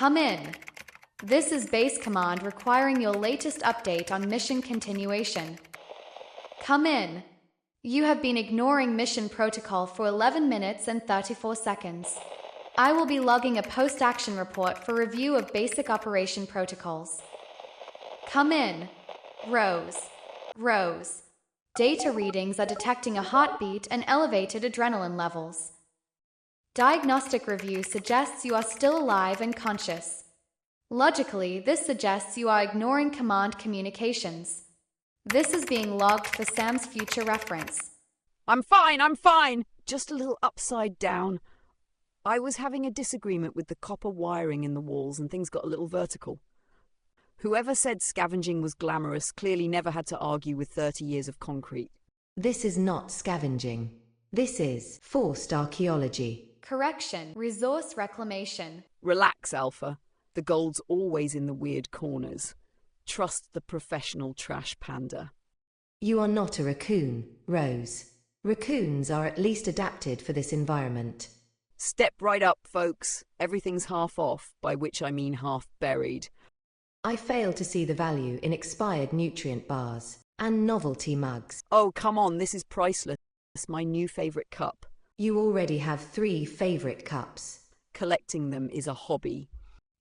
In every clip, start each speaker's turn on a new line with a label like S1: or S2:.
S1: Come in. This is base command requiring your latest update on mission continuation. Come in. You have been ignoring mission protocol for 11 minutes and 34 seconds. I will be logging a post-action report for review of basic operation protocols. Come in. Rose. Data readings are detecting a heartbeat and elevated adrenaline levels. Diagnostic review suggests you are still alive and conscious. Logically, this suggests you are ignoring command communications. This is being logged for Sam's future reference.
S2: I'm fine. Just a little upside down. I was having a disagreement with the copper wiring in the walls and things got a little vertical. Whoever said scavenging was glamorous clearly never had to argue with 30 years of concrete.
S3: This is not scavenging. This is forced archaeology.
S1: Correction. Resource reclamation.
S2: Relax, Alpha. The gold's always in the weird corners. Trust the professional trash panda.
S3: You are not a raccoon, Rose. Raccoons are at least adapted for this environment.
S2: Step right up, folks. Everything's half off, by which I mean half buried.
S3: I fail to see the value in expired nutrient bars and novelty mugs.
S2: Oh, come on, this is priceless. My new favourite cup.
S3: You already have 3 favourite cups.
S2: Collecting them is a hobby.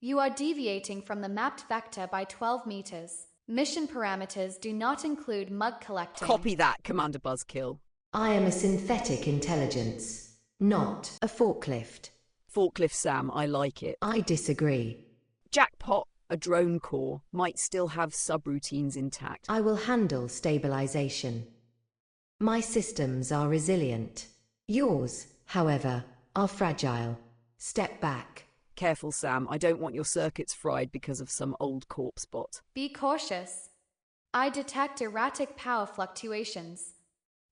S1: You are deviating from the mapped vector by 12 meters. Mission parameters do not include mug collecting.
S2: Copy that, Commander Buzzkill.
S3: I am a synthetic intelligence, not a forklift.
S2: Forklift Sam, I like it.
S3: I disagree.
S2: Jackpot, a drone core, might still have subroutines intact.
S3: I will handle stabilization. My systems are resilient. Yours, however, are fragile. Step back.
S2: Careful, Sam. I don't want your circuits fried because of some old corpse bot.
S1: Be cautious. I detect erratic power fluctuations.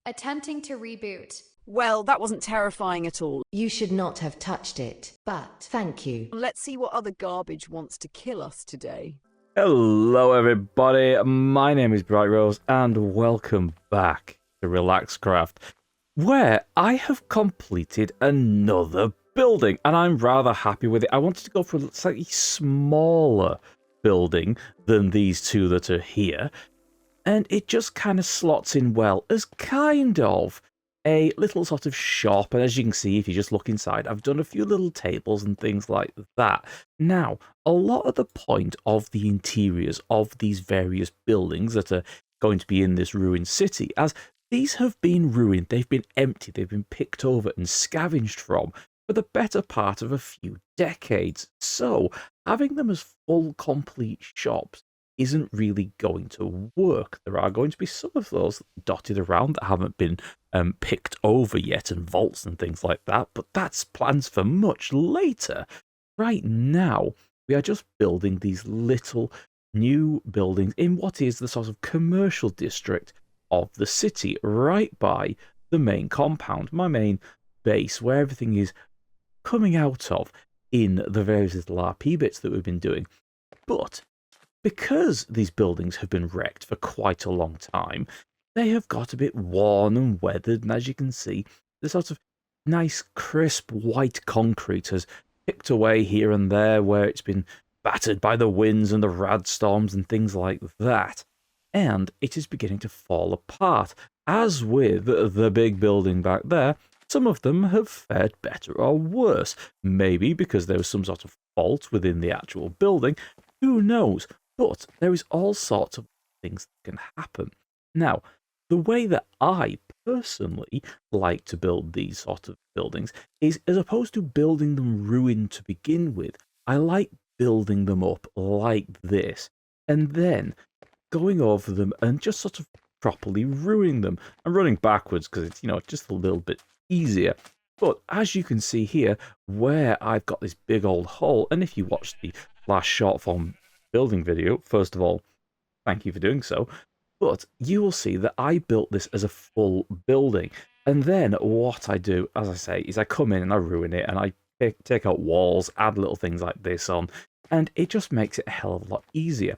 S1: Attempting to reboot.
S2: Well, that wasn't terrifying at all.
S3: You should not have touched it, but thank you.
S2: Let's see what other garbage wants to kill us today.
S4: Hello everybody, my name is BrightRose and welcome back to RelaxedCraft, where I have completed another building and I'm rather happy with it. I wanted to go for a slightly smaller building than these two that are here, and it just kind of slots in well as kind of a little sort of shop. And as you can see, if you just look inside, I've done a few little tables and things like that. Now, a lot of the point of the interiors of these various buildings that are going to be in this ruined city, as these have been ruined, they've been empty, they've been picked over and scavenged from for the better part of a few decades. So having them as full, complete shops isn't really going to work. There are going to be some of those dotted around that haven't been picked over yet, and vaults and things like that, but that's plans for much later. Right now, we are just building these little new buildings in what is the sort of commercial district of the city, right by the main compound, my main base, where everything is coming out of in the various little RP bits that we've been doing. But because these buildings have been wrecked for quite a long time, they have got a bit worn and weathered, and as you can see, the sort of nice crisp white concrete has picked away here and there where it's been battered by the winds and the rad storms and things like that. And it is beginning to fall apart. As with the big building back there, some of them have fared better or worse. Maybe because there was some sort of fault within the actual building, who knows? But there is all sorts of things that can happen. Now, the way that I personally like to build these sort of buildings is, as opposed to building them ruined to begin with, I like building them up like this, and then going over them and just sort of properly ruining them. I'm running backwards because it's, just a little bit easier. But as you can see here, where I've got this big old hole, and if you watched the last short form building video, first of all, thank you for doing so, but you will see that I built this as a full building. And then what I do, as I say, is I come in and I ruin it, and I take out walls, add little things like this on, and it just makes it a hell of a lot easier.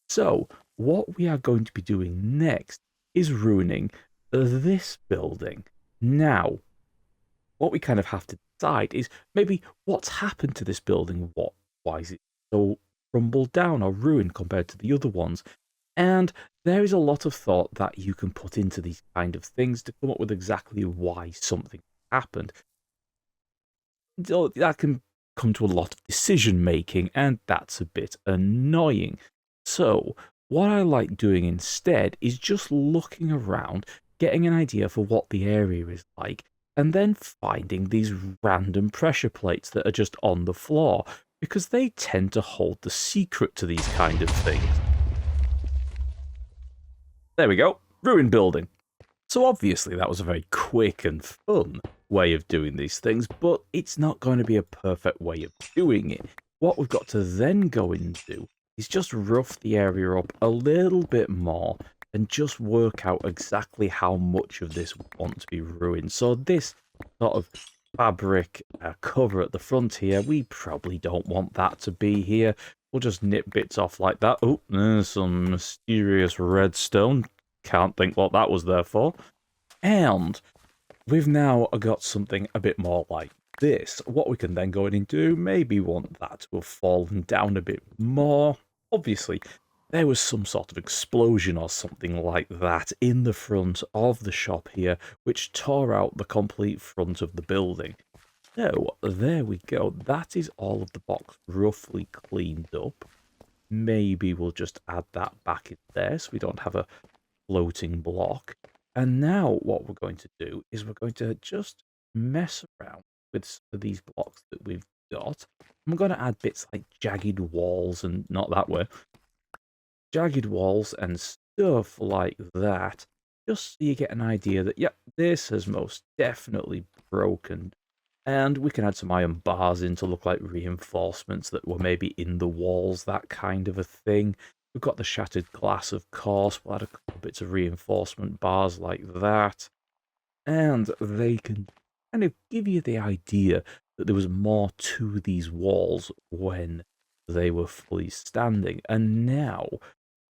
S4: So what we are going to be doing next is ruining this building. Now, what we kind of have to decide is maybe what's happened to this building, why is it so crumbled down or ruined compared to the other ones. And there is a lot of thought that you can put into these kind of things to come up with exactly why something happened. So that can come to a lot of decision making, and that's a bit annoying. So what I like doing instead is just looking around, getting an idea for what the area is like, and then finding these random pressure plates that are just on the floor, because they tend to hold the secret to these kind of things. There we go, ruin building. So obviously that was a very quick and fun way of doing these things, but it's not going to be a perfect way of doing it. What we've got to then go and do is just rough the area up a little bit more and just work out exactly how much of this we want to be ruined. So this sort of fabric cover at the front here, we probably don't want that to be here. We'll just nip bits off like that. Oh, there's some mysterious redstone. Can't think what that was there for. And we've now got something a bit more like this. What we can then go in and do, maybe want that to have fallen down a bit more. Obviously, there was some sort of explosion or something like that in the front of the shop here, which tore out the complete front of the building. So, there we go. That is all of the box roughly cleaned up. Maybe we'll just add that back in there so we don't have a floating block. And now what we're going to do is we're going to just mess around with some of these blocks that we've got. I'm going to add bits like jagged walls, and not that way. Jagged walls and stuff like that, just so you get an idea that, yep, this has most definitely broken. And we can add some iron bars in to look like reinforcements that were maybe in the walls, that kind of a thing. We've got the shattered glass, of course. We'll add a couple bits of reinforcement bars like that. And they can kind of give you the idea that there was more to these walls when they were fully standing. And now,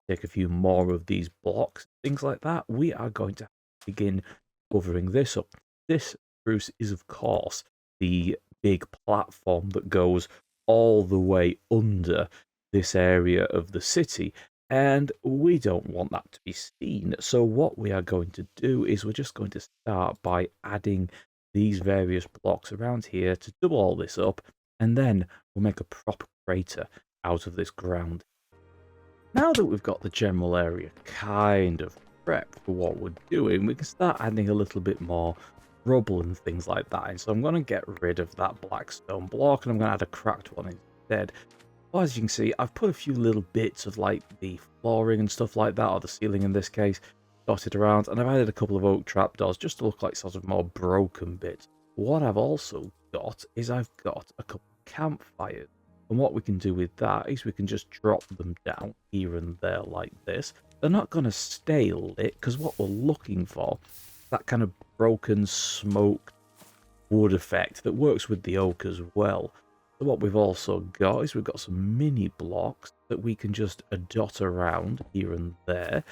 S4: take a few more of these blocks, things like that, we are going to begin covering this up. This, Bruce, is of course the big platform that goes all the way under this area of the city, and we don't want that to be seen. So what we are going to do is we're just going to start by adding these various blocks around here to double all this up, and then we'll make a proper crater out of this ground. Now that we've got the general area kind of prepped for what we're doing, we can start adding a little bit more rubble and things like that. And so I'm going to get rid of that black stone block, and I'm going to add a cracked one instead. Well, as you can see, I've put a few little bits of like the flooring and stuff like that, or the ceiling in this case, dotted around, and I've added a couple of oak trapdoors just to look like sort of more broken bits. What I've also got is I've got a couple of campfires, and what we can do with that is we can just drop them down here and there like this. They're not going to stay lit, because what we're looking for, that kind of broken smoked wood effect that works with the oak as well. So what we've also got is we've got some mini blocks that we can just dot around here and there,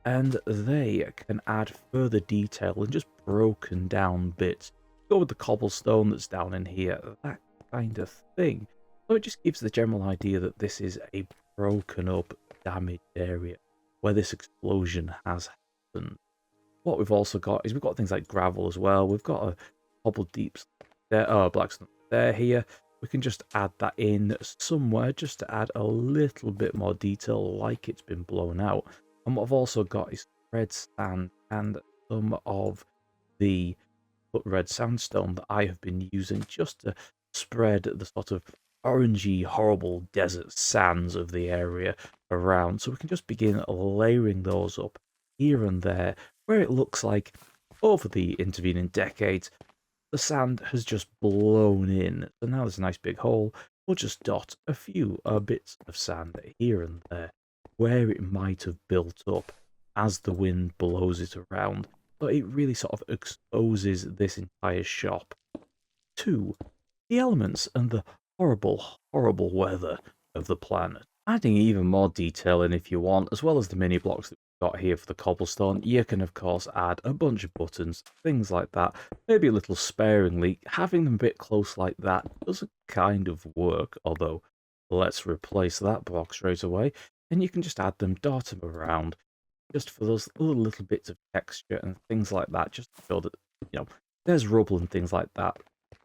S4: and they can add further detail and just broken down bits. Go with the cobblestone that's down in here, that kind of thing. So it just gives the general idea that this is a broken up, damaged area where this explosion has happened. What we've also got is we've got things like gravel as well. We've got a cobbled deep there, blackstone there here. We can just add that in somewhere just to add a little bit more detail like it's been blown out. And what I've also got is red sand and some of the red sandstone that I have been using just to spread the sort of orangey, horrible desert sands of the area around. So we can just begin layering those up here and there, where it looks like over the intervening decades, the sand has just blown in. So now there's a nice big hole. We'll just dot a few bits of sand here and there, where it might have built up as the wind blows it around. But it really sort of exposes this entire shop to the elements and the horrible, horrible weather of the planet. Adding even more detail in if you want, as well as the mini blocks that we've got here for the cobblestone, you can of course add a bunch of buttons, things like that, maybe a little sparingly. Having them a bit close like that doesn't kind of work, although let's replace that block straight away. And you can just add them, dot them around, just for those little bits of texture and things like that, just to show that, there's rubble and things like that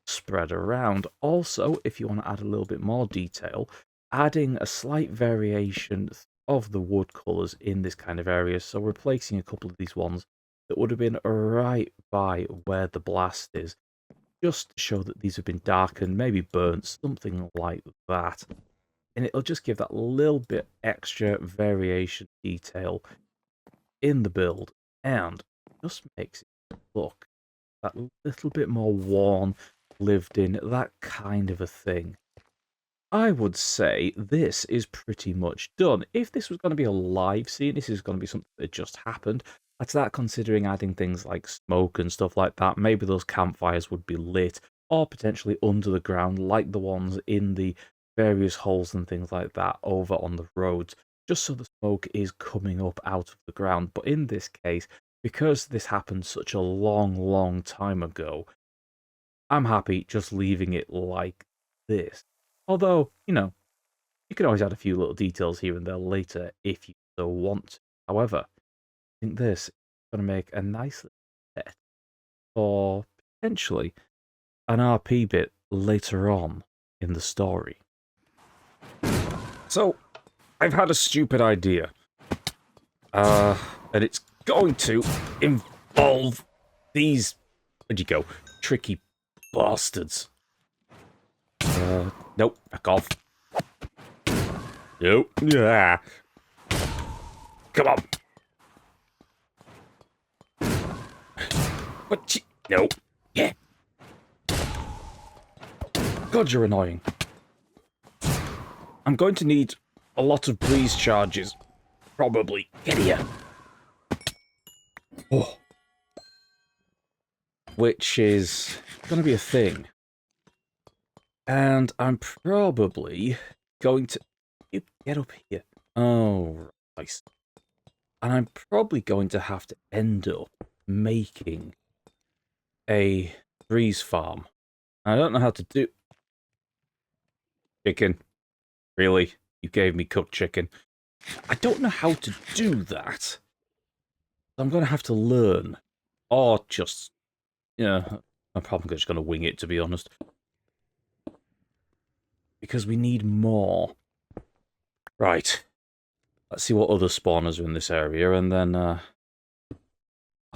S4: spread around. Also, if you want to add a little bit more detail, adding a slight variation of the wood colours in this kind of area, so replacing a couple of these ones that would have been right by where the blast is, just to show that these have been darkened, maybe burnt, something like that. And it'll just give that little bit extra variation detail in the build, and just makes it look that little bit more worn, lived in, that kind of a thing. I would say this is pretty much done. If this was going to be a live scene, this is going to be something that just happened. I'd start considering adding things like smoke and stuff like that. Maybe those campfires would be lit, or potentially under the ground, like the ones in the various holes and things like that over on the roads, just so the smoke is coming up out of the ground. But in this case, because this happened such a long time ago, I'm happy just leaving it like this. Although, you can always add a few little details here and there later if you so want to. However, I think this is going to make a nice little set for potentially an RP bit later on in the story. So, I've had a stupid idea. And it's going to involve these, where'd you go, tricky bastards. Nope, back off. Nope. Yeah. Come on. What? Nope. Yeah. God, you're annoying. I'm going to need a lot of breeze charges. Probably. Get here. Oh. Which is going to be a thing. And I'm probably going to... You get up here. Oh, right. And I'm probably going to have to end up making a breeze farm. I don't know how to do... Chicken. Really? You gave me cooked chicken. I don't know how to do that. I'm going to have to learn. Or just... Yeah, I'm probably just going to wing it, to be honest. Because we need more. Right. Let's see what other spawners are in this area, and then I'll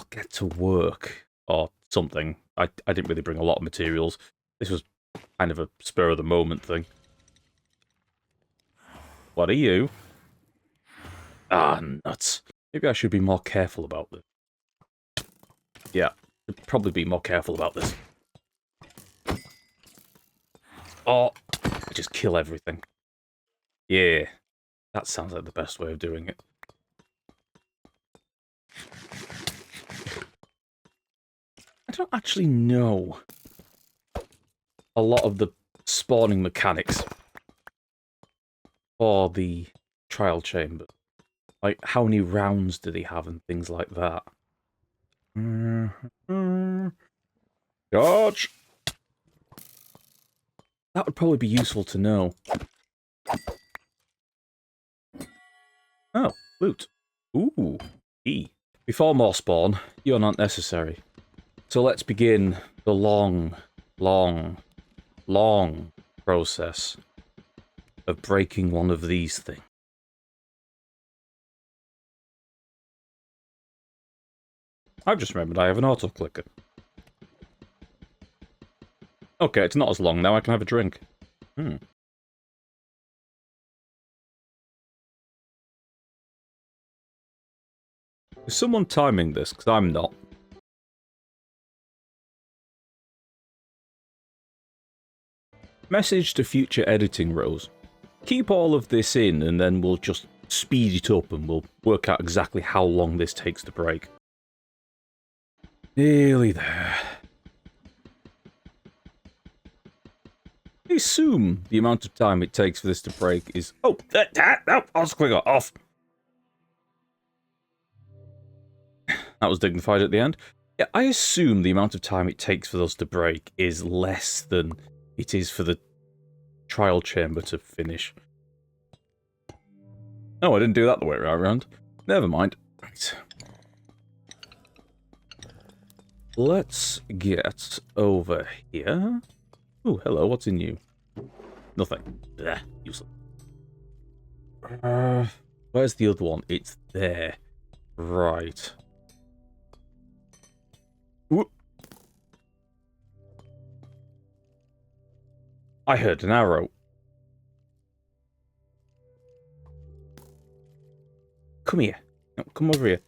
S4: get to work. Or something. I didn't really bring a lot of materials. This was kind of a spur-of-the-moment thing. What are you? Ah, nuts. Maybe I should be more careful about this. Yeah, should probably be more careful about this. Or I just kill everything. Yeah, that sounds like the best way of doing it. I don't actually know a lot of the spawning mechanics for the trial chamber. Like, how many rounds do they have and things like that. George! That would probably be useful to know. Oh, loot. Ooh, E. Before more spawn, you're not necessary. So let's begin the long process of breaking one of these things. I've just remembered I have an auto-clicker. Okay, it's not as long now, I can have a drink. Is someone timing this? Because I'm not. Message to future editing rows. Keep all of this in and then we'll just speed it up and we'll work out exactly how long this takes to break. Nearly there. I assume the amount of time it takes for this to break is... Oh, I'll just click off. That was dignified at the end. Yeah, I assume the amount of time it takes for those to break is less than it is for the trial chamber to finish. Oh, I didn't do that the way around. Never mind. Right. Let's get over here. Oh, hello, what's in you? Nothing. Blech, useless. Where's the other one? It's there. Right. Whoop. I heard an arrow. Come here. No, come over here.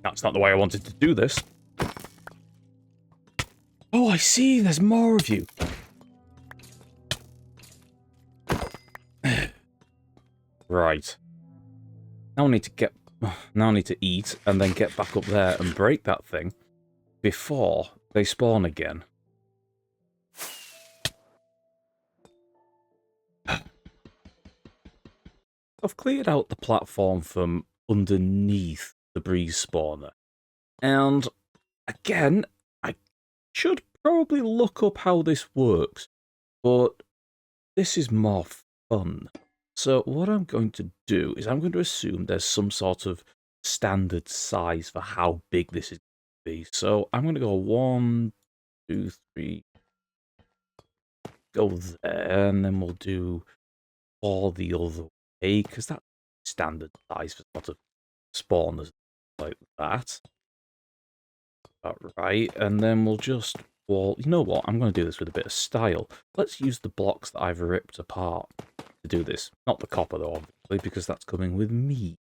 S4: That's not the way I wanted to do this. Oh, I see. There's more of you. Right. Now I need to get... Now I need to eat and then get back up there and break that thing before they spawn again. I've cleared out the platform from underneath the breeze spawner. And again, I should probably look up how this works, but this is more fun. So what I'm going to do is I'm going to assume there's some sort of standard size for how big this is going to be. So I'm going to go 1, 2, 3, go there, and then we'll do all the other way, because that's standard size for sort of spawners like that. Right, and then we'll just, well, you know what, I'm going to do this with a bit of style. Let's use the blocks that I've ripped apart to do this. Not the copper, though, obviously, because that's coming with me.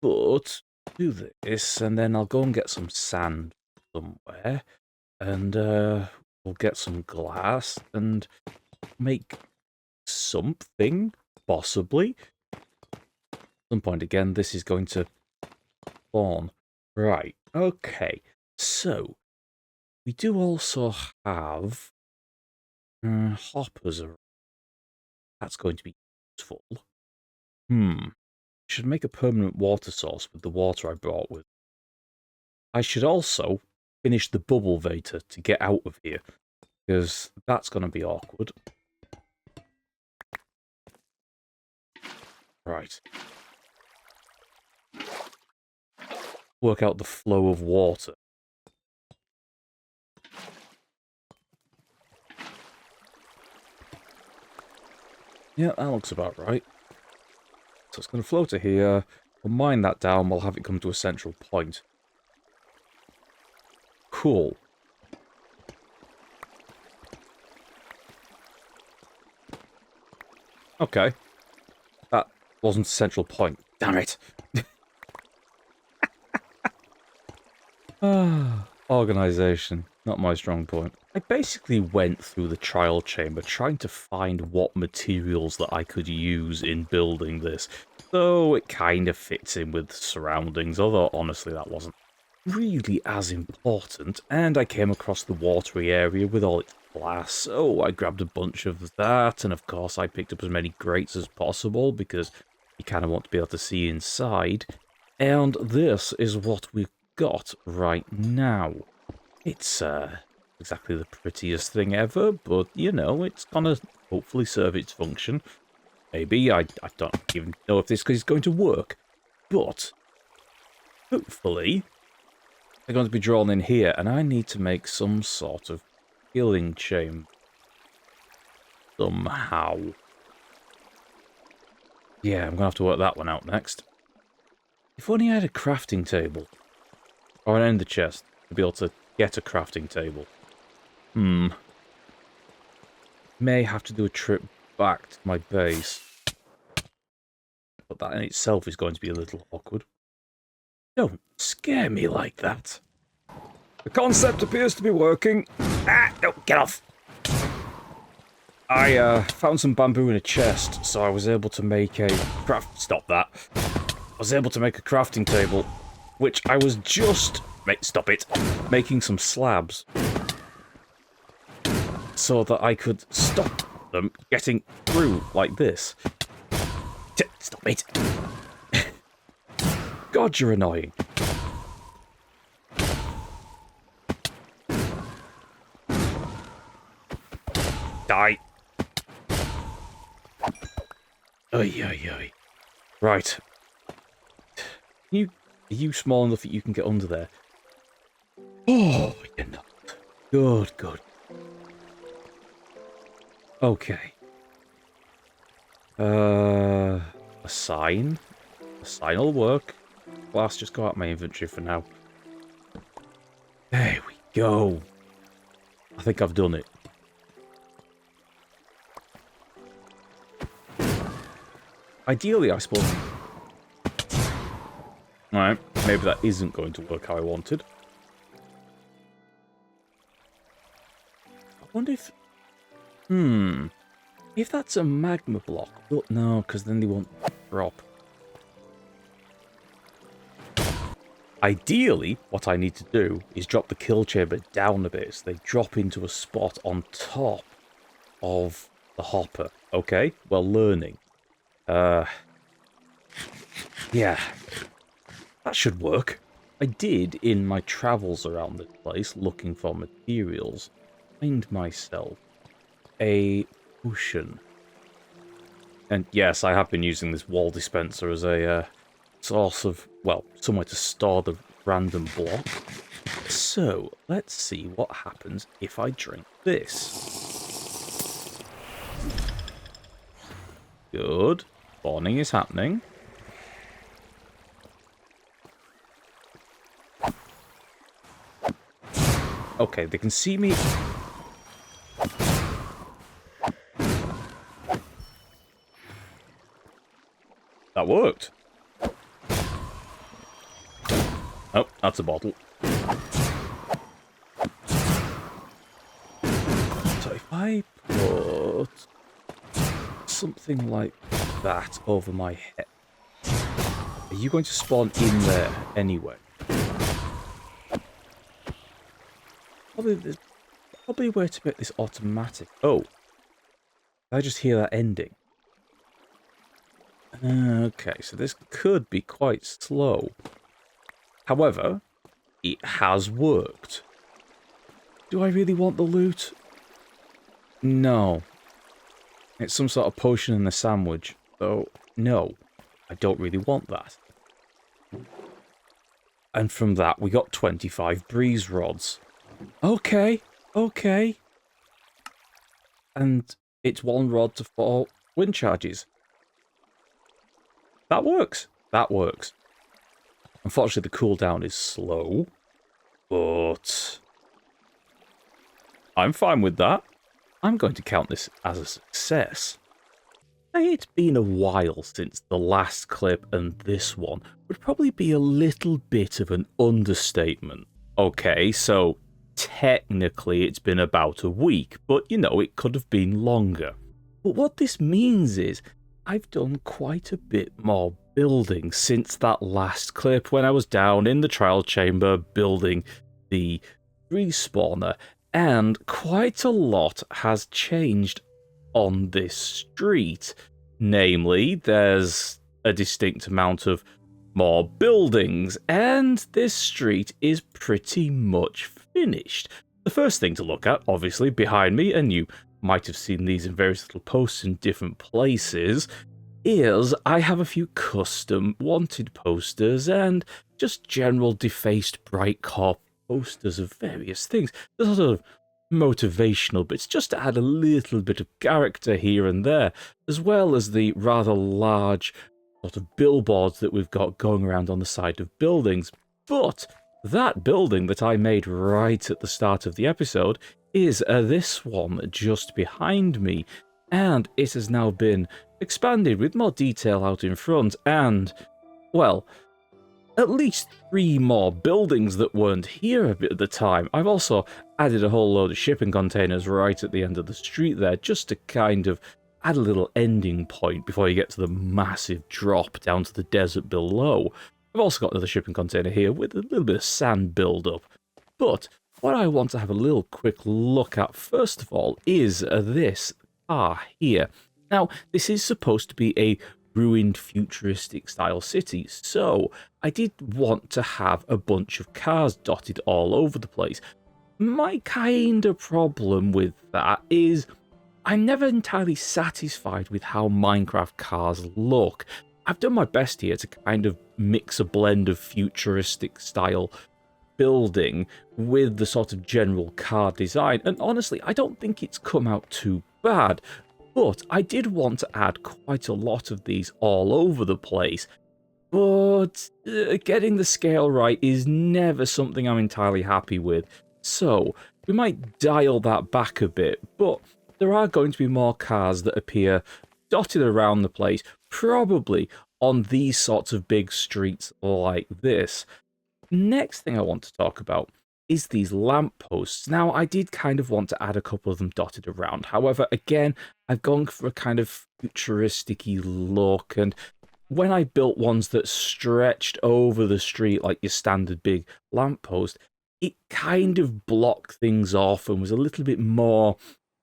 S4: But do this, and then I'll go and get some sand somewhere, and we'll get some glass, and make something, possibly. At some point, again, this is going to spawn. Right, okay. So, we do also have hoppers around. That's going to be useful. Should make a permanent water source with the water I brought with. I should also finish the bubble vator to get out of here, because that's going to be awkward. Right. Work out the flow of water. Yeah, that looks about right. So it's going to flow to here. We'll mine that down. We'll have it come to a central point. Cool. Okay. That wasn't a central point. Damn it. Organisation. Not my strong point. I basically went through the trial chamber trying to find what materials that I could use in building this. So it kind of fits in with surroundings, although honestly that wasn't really as important. And I came across the watery area with all its glass, so I grabbed a bunch of that, and of course I picked up as many grates as possible because you kind of want to be able to see inside. And this is what we've got right now. It's exactly the prettiest thing ever, but you know, it's gonna hopefully serve its function. Maybe, I don't even know if this is going to work, but hopefully they're going to be drawn in here, and I need to make some sort of healing chamber somehow. Yeah, I'm gonna have to work that one out next. If only I had a crafting table. Or an ender chest to be able to get a crafting table. May have to do a trip back to my base. But that in itself is going to be a little awkward. Don't scare me like that. The concept appears to be working. Ah, no, get off! I found some bamboo in a chest, so I was able to make a Stop that. I was able to make a crafting table, which I was just... Stop it. Making some slabs. So that I could stop them getting through like this. Stop it. God, you're annoying. Die. Oy, oy, oy. Right. Are you small enough that you can get under there? Oh, you're not. Good, good. Okay. A sign? A sign will work. Glass, just go out my inventory for now. There we go. I think I've done it. Ideally, I suppose... Alright, maybe that isn't going to work how I wanted. I wonder if... If that's a magma block... Well, no, because then they won't drop. Ideally, what I need to do is drop the kill chamber down a bit so they drop into a spot on top of the hopper. Okay? Well, learning. Yeah. That should work. I did, in my travels around this place, looking for materials, find myself a potion. And yes, I have been using this wall dispenser as a source of, well, somewhere to store the random block. So, let's see what happens if I drink this. Good. Spawning is happening. Okay, they can see me. That worked. Oh, that's a bottle. So if I put something like that over my head, are you going to spawn in there anyway? There's probably a way to make this automatic. Oh. Did I just hear that ending? Okay, so this could be quite slow. However, it has worked. Do I really want the loot? No. It's some sort of potion in the sandwich. So, no. I don't really want that. And from that, we got 25 breeze rods. Okay, okay. And it's 1 rod to 4 wind charges. That works. That works. Unfortunately, the cooldown is slow. But I'm fine with that. I'm going to count this as a success. It's been a while since the last clip, and this one would probably be a little bit of an understatement. Okay, so technically it's been about a week, but you know, it could have been longer. But what this means is I've done quite a bit more building since that last clip when I was down in the trial chamber building the respawner, and quite a lot has changed on this street. Namely, there's a distinct amount of more buildings, and this street is pretty much finished. The first thing to look at, obviously, behind me, and you might have seen these in various little posts in different places, is I have a few custom wanted posters and just general defaced BrightCorp posters of various things. The sort of motivational bits, just to add a little bit of character here and there, as well as the rather large sort of billboards that we've got going around on the side of buildings. But that building that I made right at the start of the episode is this one just behind me, and it has now been expanded with more detail out in front, and, well, at least 3 more buildings that weren't here at the time. I've also added a whole load of shipping containers right at the end of the street there, just to kind of add a little ending point before you get to the massive drop down to the desert below. I've also got another shipping container here with a little bit of sand build-up. But what I want to have a little quick look at first of all is this car here. Now, this is supposed to be a ruined futuristic style city, so I did want to have a bunch of cars dotted all over the place. My kind of problem with that is I'm never entirely satisfied with how Minecraft cars look. I've done my best here to kind of mix a blend of futuristic style building with the sort of general car design, and honestly, I don't think it's come out too bad. But I did want to add quite a lot of these all over the place. But getting the scale right is never something I'm entirely happy with. So we might dial that back a bit, but there are going to be more cars that appear dotted around the place, probably on these sorts of big streets like this. Next thing I want to talk about is these lampposts. Now, I did kind of want to add a couple of them dotted around. However, again, I've gone for a kind of futuristic-y look, and when I built ones that stretched over the street like your standard big lamppost, it kind of blocked things off and was a little bit more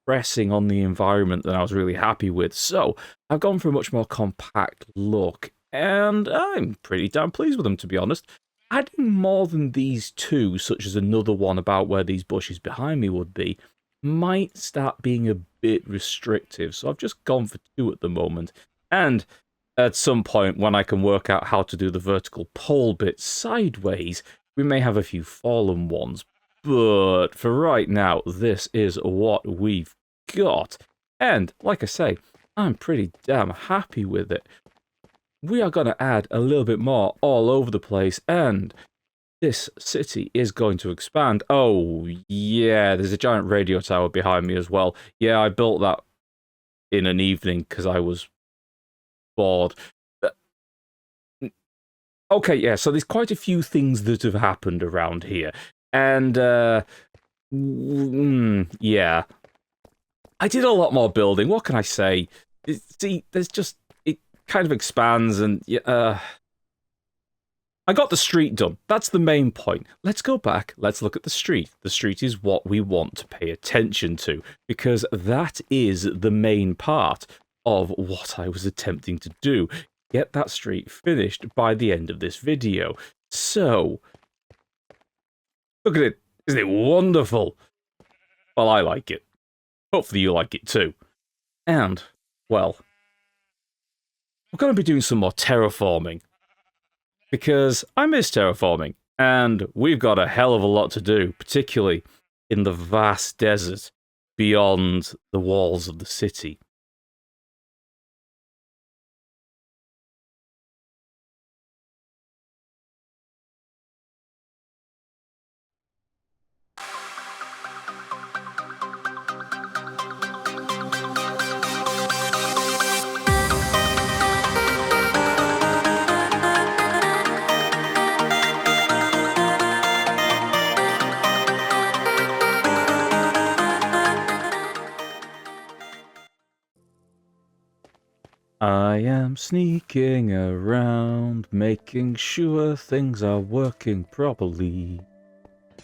S4: pressing on the environment than I was really happy with. So I've gone for a much more compact look, and I'm pretty damn pleased with them, to be honest. Adding more than these two, such as another one about where these bushes behind me would be, might start being a bit restrictive, so I've just gone for two at the moment. And at some point, when I can work out how to do the vertical pole bit sideways, we may have a few fallen ones. But for right now, this is what we've got. And, like I say, I'm pretty damn happy with it. We are going to add a little bit more all over the place, and this city is going to expand. Oh, yeah, there's a giant radio tower behind me as well. Yeah, I built that in an evening because I was bored. Okay, yeah, so there's quite a few things that have happened around here. And, yeah. I did a lot more building, what can I say? See, there's just... kind of expands, and I got the street done. That's the main point. Let's go back. Let's look at the street. The street is what we want to pay attention to, because that is the main part of what I was attempting to do. Get that street finished by the end of this video. So, look at it. Isn't it wonderful? Well, I like it. Hopefully you like it too. And, well, we're going to be doing some more terraforming, because I miss terraforming, and we've got a hell of a lot to do, particularly in the vast desert beyond the walls of the city. I am sneaking around, making sure things are working properly.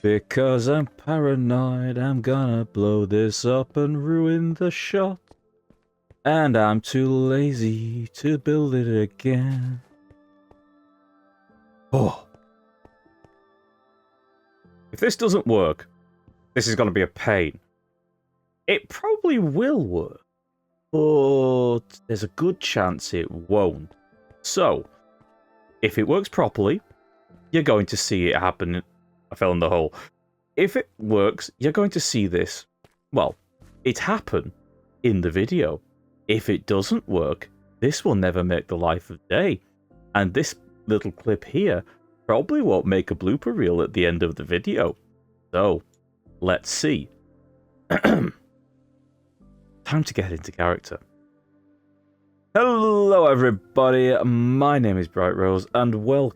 S4: Because I'm paranoid, I'm gonna blow this up and ruin the shot. And I'm too lazy to build it again. Oh. If this doesn't work, this is gonna be a pain. It probably will work, but there's a good chance it won't. So, if it works properly, you're going to see it happen. I fell in the hole. If it works, you're going to see this, well, it happen in the video. If it doesn't work, this will never make the life of day. And this little clip here probably won't make a blooper reel at the end of the video. So, let's see. Time to get into character. Hello everybody, my name is BrightRose, and welcome